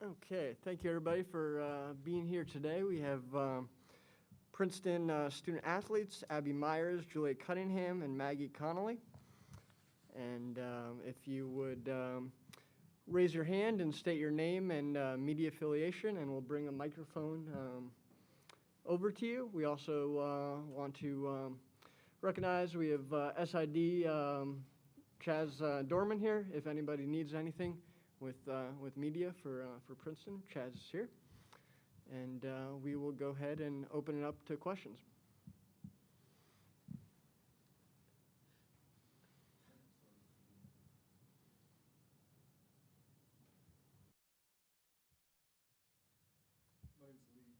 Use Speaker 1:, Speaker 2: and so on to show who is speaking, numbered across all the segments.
Speaker 1: Okay, thank you everybody for being here today. We have Princeton student athletes, Abby Myers, Julia Cunningham, and Maggie Connolly. And if you would raise your hand and state your name and media affiliation, and we'll bring a microphone over to you. We also want to recognize we have SID Chaz Dorman here, if anybody needs anything with media for Princeton. Chaz is here. And we will go ahead and open it up to questions.
Speaker 2: My name's Lee.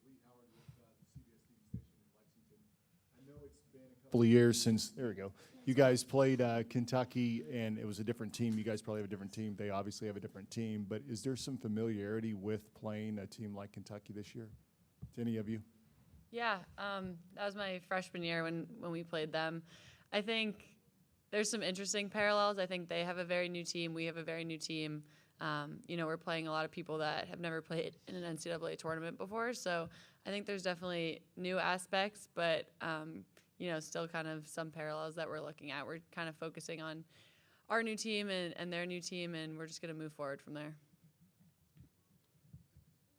Speaker 2: Lee Howard with the CBS TV station in Lexington. I know it's been a couple of years since, there we go, you guys played Kentucky, and it was a different team. You guys probably have a different team. They obviously have a different team. But is there some familiarity with playing a team like Kentucky this year? To any of you?
Speaker 3: Yeah, that was my freshman year when we played them. I think there's some interesting parallels. I think they have a very new team. We have a very new team. We're playing a lot of people that have never played in an NCAA tournament before. So I think there's definitely new aspects, but still kind of some parallels that we're looking at. We're kind of focusing on our new team and their new team, and we're just going to move forward from there.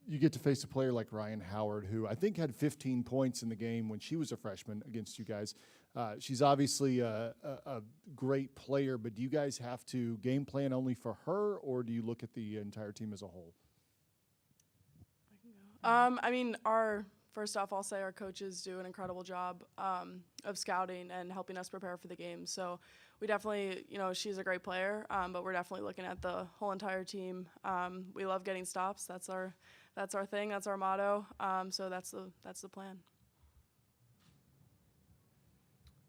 Speaker 2: You get to face a player like Ryan Howard, who I think had 15 points in the game when she was a freshman against you guys. She's obviously a great player, but do you guys have to game plan only for her, or do you look at the entire team as a whole?
Speaker 4: First off, I'll say our coaches do an incredible job of scouting and helping us prepare for the game. So we definitely, she's a great player, but we're definitely looking at the whole entire team. We love getting stops. That's our thing. That's our motto. So that's the plan.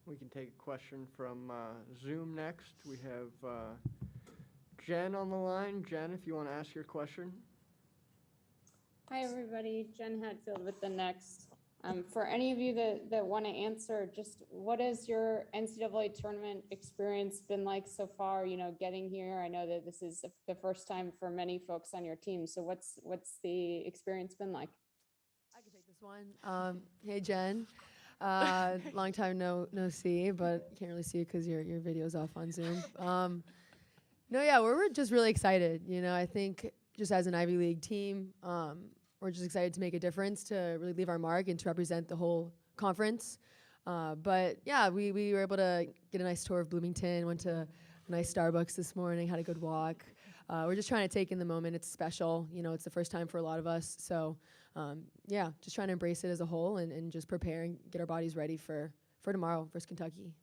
Speaker 1: We can take a question from Zoom next. We have Jen on the line. Jen, if you want to ask your question.
Speaker 5: Hi, everybody. Jen Hatfield with the Next. For any of you that want to answer, just what has your NCAA tournament experience been like so far, getting here? I know that this is the first time for many folks on your team. So what's the experience been like?
Speaker 6: I can take this one. Hey, Jen. Long time no see, but can't really see it because your video's off on Zoom. We're just really excited. I think just as an Ivy League team, we're just excited to make a difference, to really leave our mark and to represent the whole conference. We were able to get a nice tour of Bloomington, went to a nice Starbucks this morning, had a good walk. We're just trying to take in the moment. It's special. It's the first time for a lot of us. So, just trying to embrace it as a whole and just prepare and get our bodies ready for tomorrow versus Kentucky.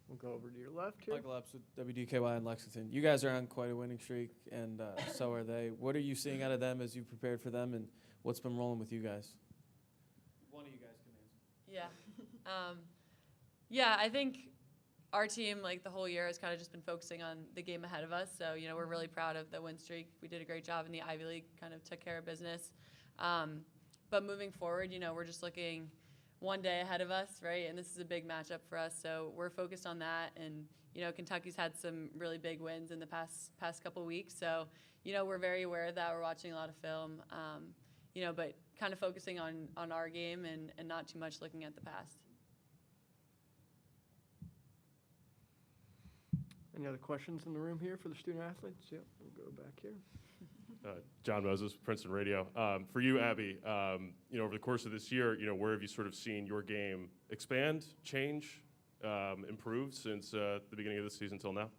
Speaker 1: We'll go over to your left here.
Speaker 7: Michael Epps with WDKY in Lexington. You guys are on quite a winning streak, and so are they. What are you seeing out of them as you prepared for them, and what's been rolling with you guys? One of you guys can answer.
Speaker 3: Yeah. I think our team, the whole year, has kind of just been focusing on the game ahead of us. So, we're really proud of the win streak. We did a great job in the Ivy League, kind of took care of business. But moving forward, we're just looking one day ahead of us, right? And this is a big matchup for us, so we're focused on that. And Kentucky's had some really big wins in the past couple weeks, so we're very aware of that. We're watching a lot of film, but kind of focusing on our game and not too much looking at the past.
Speaker 1: Any other questions in the room here for the student athletes? Yep, we'll go back here.
Speaker 8: John Moses, Princeton Radio. For you, Abby, over the course of this year, where have you sort of seen your game expand, change, improve since the beginning of the season till now?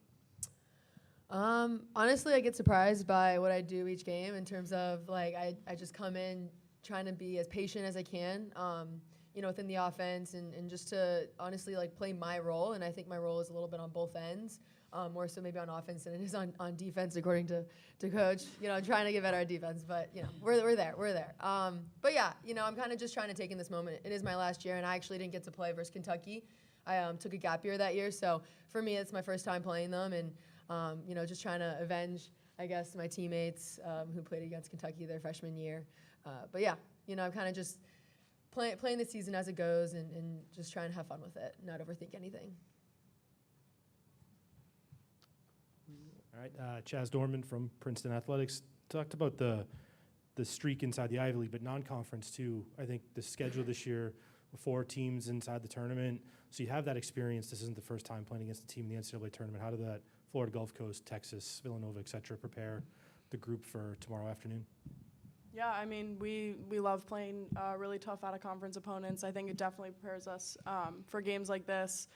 Speaker 6: Honestly, I get surprised by what I do each game in terms of, I just come in trying to be as patient as I can, within the offense and just to honestly, play my role. And I think my role is a little bit on both ends. More so maybe on offense than it is on defense, according to coach. Trying to get better at defense, but we're there. I'm kind of just trying to take in this moment. It is my last year, and I actually didn't get to play versus Kentucky. I took a gap year that year, so for me, it's my first time playing them, and just trying to avenge, I guess, my teammates who played against Kentucky their freshman year. I'm kind of just playing the season as it goes, and just trying to have fun with it, not overthink anything.
Speaker 9: All right, Chaz Dorman from Princeton Athletics talked about the streak inside the Ivy League, but non-conference too. I think the schedule this year, 4 teams inside the tournament, so you have that experience. This isn't the first time playing against a team in the NCAA tournament. How did that Florida Gulf Coast, Texas, Villanova, et cetera, prepare the group for tomorrow afternoon?
Speaker 4: Yeah, I mean, we love playing really tough out-of-conference opponents. I think it definitely prepares us for games like this.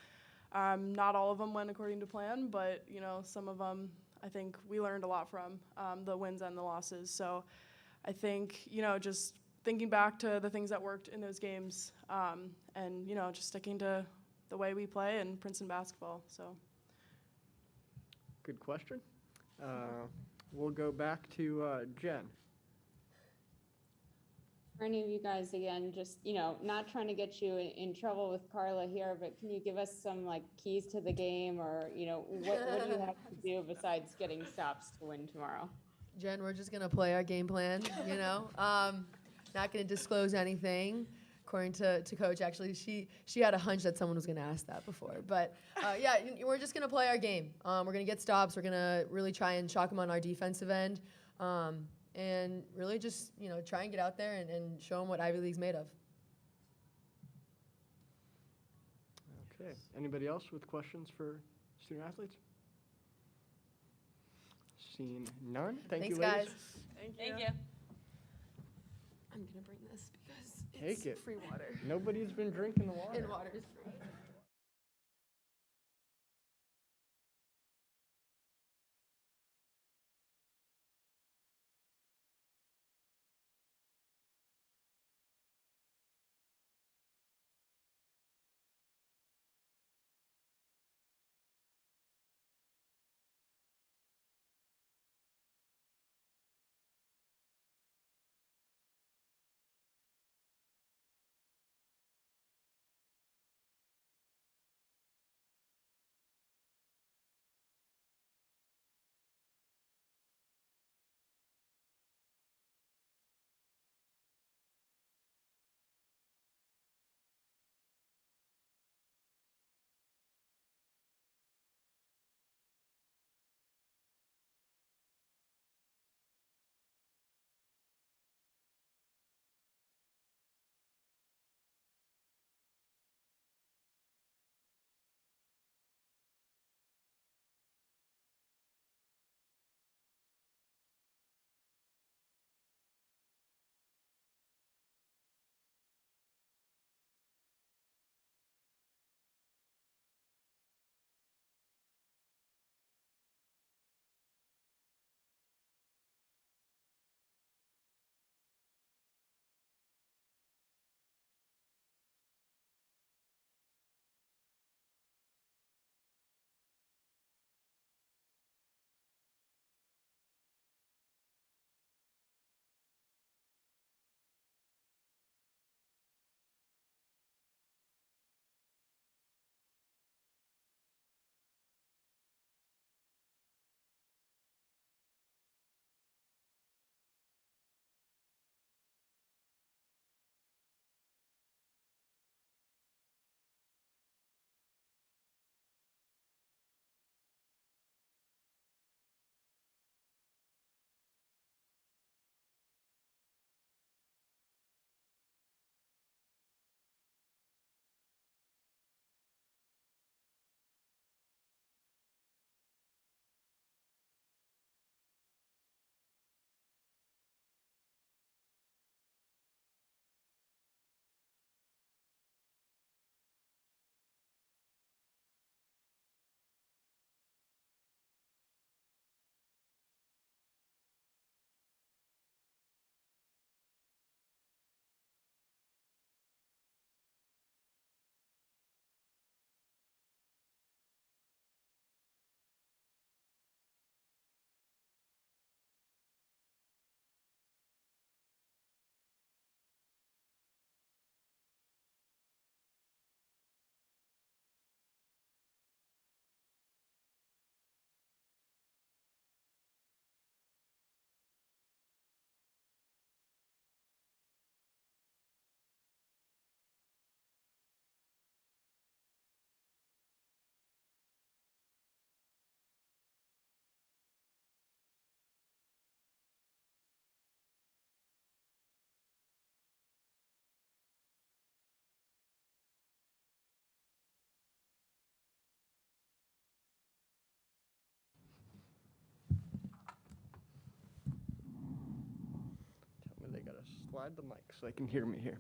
Speaker 4: Not all of them went according to plan, but, you know, some of them I think we learned a lot from, the wins and the losses. So I think, you know, just thinking back to the things that worked in those games and, you know, just sticking to the way we play in Princeton basketball. So.
Speaker 1: Good question. We'll go back to Jen.
Speaker 5: For any of you guys, again, just, you know, not trying to get you in trouble with Carla here, but can you give us some like keys to the game, or, you know, what do you have to do besides getting stops to win tomorrow?
Speaker 6: Jen, we're just gonna play our game plan, you know? Not gonna disclose anything. According to Coach, actually, she had a hunch that someone was gonna ask that before. But yeah, we're just gonna play our game. We're gonna get stops. We're gonna really try and shock them on our defensive end. And really just, you know, try and get out there and show them what Ivy League's made of.
Speaker 1: Okay. Anybody else with questions for student athletes? Seeing none. Thank you,
Speaker 6: Thanks,
Speaker 1: ladies.
Speaker 6: guys.
Speaker 3: Thank you.
Speaker 6: I'm gonna bring this because
Speaker 1: Take it.
Speaker 6: free water.
Speaker 1: Nobody's been drinking the water.
Speaker 6: And water is free.
Speaker 1: slide the mic so they can hear me here.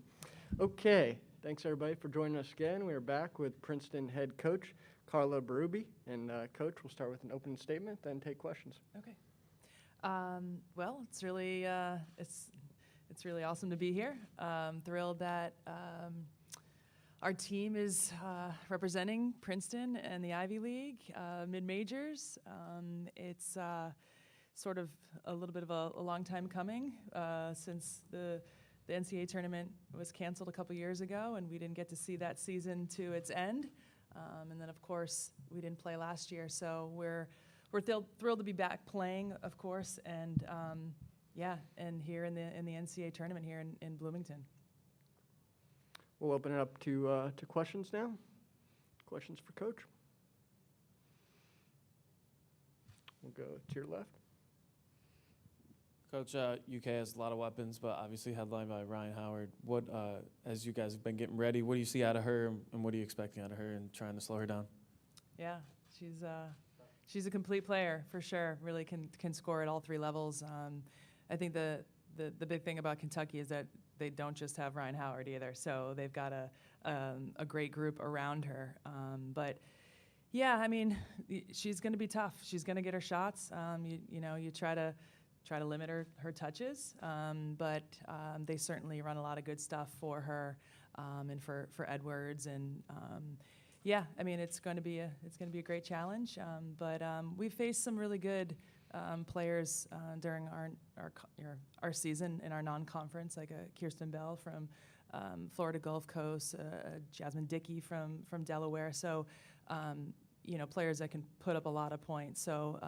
Speaker 1: Okay, thanks everybody for joining us again. We are back with Princeton head coach Carla Berube. And Coach, we'll start with an opening statement, then take questions.
Speaker 10: Okay. Well, it's really awesome to be here. Thrilled that our team is representing Princeton and the Ivy League mid-majors. It's sort of a little bit of a long time coming since the NCAA tournament was canceled a couple years ago, and we didn't get to see that season to its end. And then, of course, we didn't play last year, so we're thrilled to be back playing, of course, and and here in the NCAA tournament here in Bloomington.
Speaker 1: We'll open it up to questions now. Questions for Coach? We'll go to your left.
Speaker 7: Coach, UK has a lot of weapons, but obviously headlined by Ryan Howard. What, as you guys have been getting ready, what do you see out of her, and what are you expecting out of her and trying to slow her down?
Speaker 10: Yeah, she's a complete player for sure. Really can score at all three levels. I think the big thing about Kentucky is that they don't just have Ryan Howard either. So they've got a great group around her. But yeah, I mean, she's going to be tough. She's going to get her shots. You try to limit her touches, but they certainly run a lot of good stuff for her and for Edwards. And yeah, I mean, it's going to be a great challenge. But we've faced some really good players during our season in our non-conference, like Kirsten Bell from Florida Gulf Coast, Jasmine Dickey from Delaware. So players that can put up a lot of points. So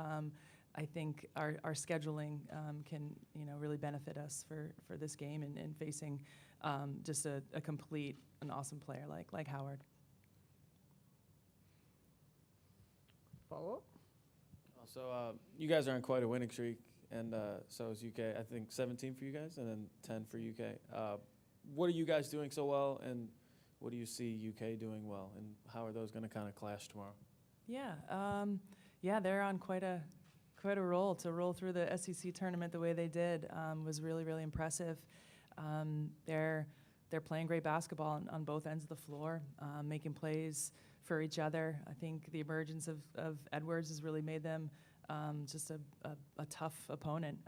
Speaker 10: I think our scheduling can really benefit us for this game and facing just a complete and awesome player like Howard.
Speaker 1: Follow up?
Speaker 7: So you guys are on quite a winning streak, and so is UK. I think 17 for you guys, and then 10 for UK. What are you guys doing so well, and what do you see UK doing well, and how are those going to kind of clash tomorrow?
Speaker 10: Yeah, they're on quite a roll. To roll through the SEC tournament the way they did was really, really impressive. They're playing great basketball on both ends of the floor, making plays for each other. I think the emergence of Edwards has really made them just a tough opponent.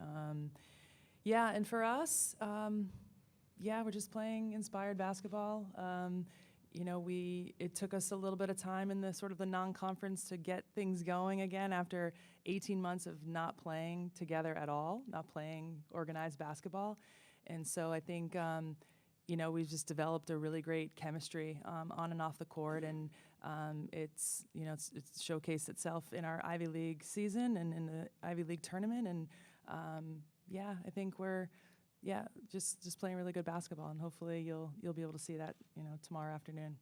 Speaker 10: And for us, we're just playing inspired basketball. It took us a little bit of time in the sort of the non-conference to get things going again after 18 months of not playing together at all, not playing organized basketball. And so I think, we've just developed a really great chemistry on and off the court, and it's showcased itself in our Ivy League season and in the Ivy League tournament. And I think we're just playing really good basketball, and hopefully you'll be able to see that tomorrow afternoon.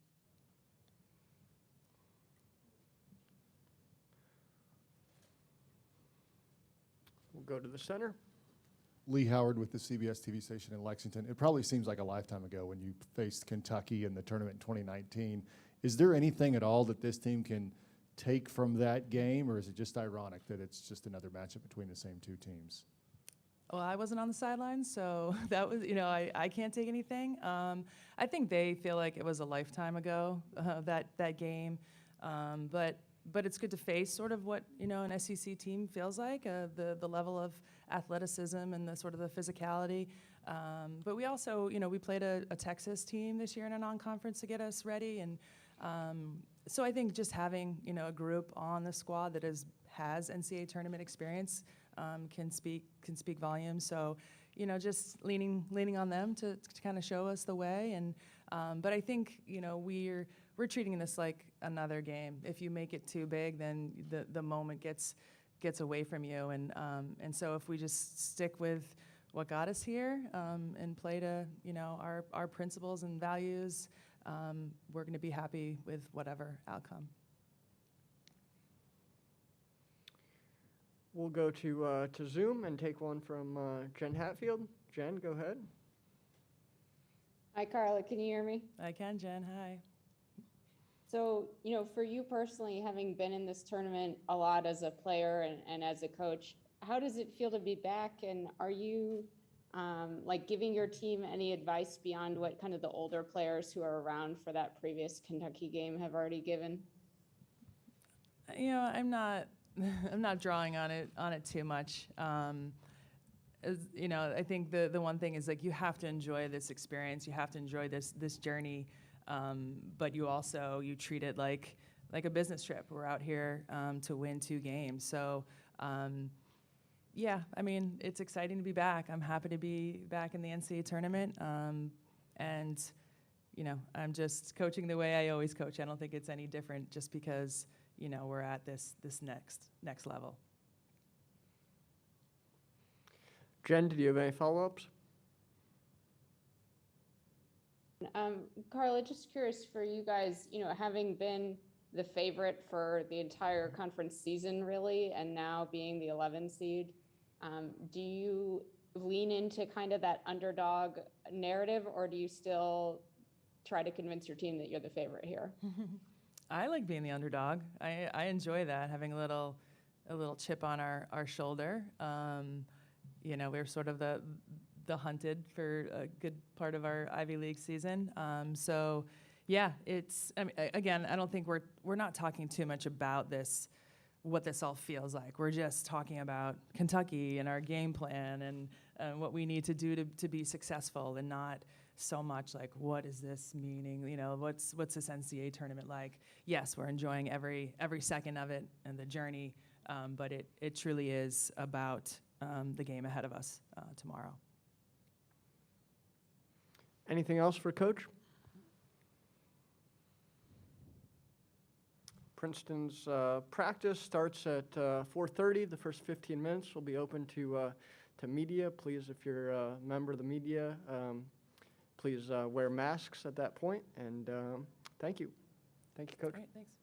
Speaker 1: We'll go to the center.
Speaker 2: Lee Howard with the CBS TV station in Lexington. It probably seems like a lifetime ago when you faced Kentucky in the tournament in 2019. Is there anything at all that this team can take from that game, or is it just ironic that it's just another matchup between the same two teams?
Speaker 10: Well, I wasn't on the sidelines, so that was, I can't take anything. I think they feel like it was a lifetime ago, that game. But it's good to face sort of what, an SEC team feels like, the level of athleticism and the sort of the physicality. But we also, we played a Texas team this year in a non-conference to get us ready. And so I think just having, a group on the squad that has NCAA tournament experience can speak volumes. So, just leaning on them to kind of show us the way. And but I think, we're treating this like another game. If you make it too big, then the moment gets away from you. And so if we just stick with what got us here and play to our principles and values, we're going to be happy with whatever outcome.
Speaker 1: We'll go to Zoom and take one from Jen Hatfield. Jen, go ahead.
Speaker 5: Hi, Carla. Can you hear me?
Speaker 10: I can, Jen. Hi.
Speaker 5: So, for you personally, having been in this tournament a lot as a player and as a coach, how does it feel to be back? And are you like giving your team any advice beyond what kind of the older players who are around for that previous Kentucky game have already given?
Speaker 10: You know, I'm not I'm not drawing on it too much. You know, I think the one thing is like you have to enjoy this experience, you have to enjoy this journey, but you treat it like a business trip. We're out here to win 2 games, so. Yeah, I mean, it's exciting to be back. I'm happy to be back in the NCAA tournament, and you know, I'm just coaching the way I always coach. I don't think it's any different just because, you know, we're at this next level.
Speaker 1: Jen, did you have any follow-ups?
Speaker 5: Carla, just curious for you guys, you know, having been the favorite for the entire conference season, really, and now being the 11 seed, do you lean into kind of that underdog narrative, or do you still try to convince your team that you're the favorite here?
Speaker 10: I like being the underdog. I enjoy that, having a little chip on our shoulder. You know, we're sort of the hunted for a good part of our Ivy League season. So yeah, it's, I mean, again, I don't think we're not talking too much about this, what this all feels like. We're just talking about Kentucky and our game plan and what we need to do to be successful, and not so much like, what is this meaning? You know, what's this NCAA tournament like? Yes, we're enjoying every second of it and the journey, but it truly is about the game ahead of us tomorrow.
Speaker 1: Anything else for Coach? Princeton's practice starts at 4:30. The first 15 minutes will be open to media. Please, if you're a member of the media, please wear masks at that point. And thank you. Thank you, Coach.
Speaker 10: Great, thanks.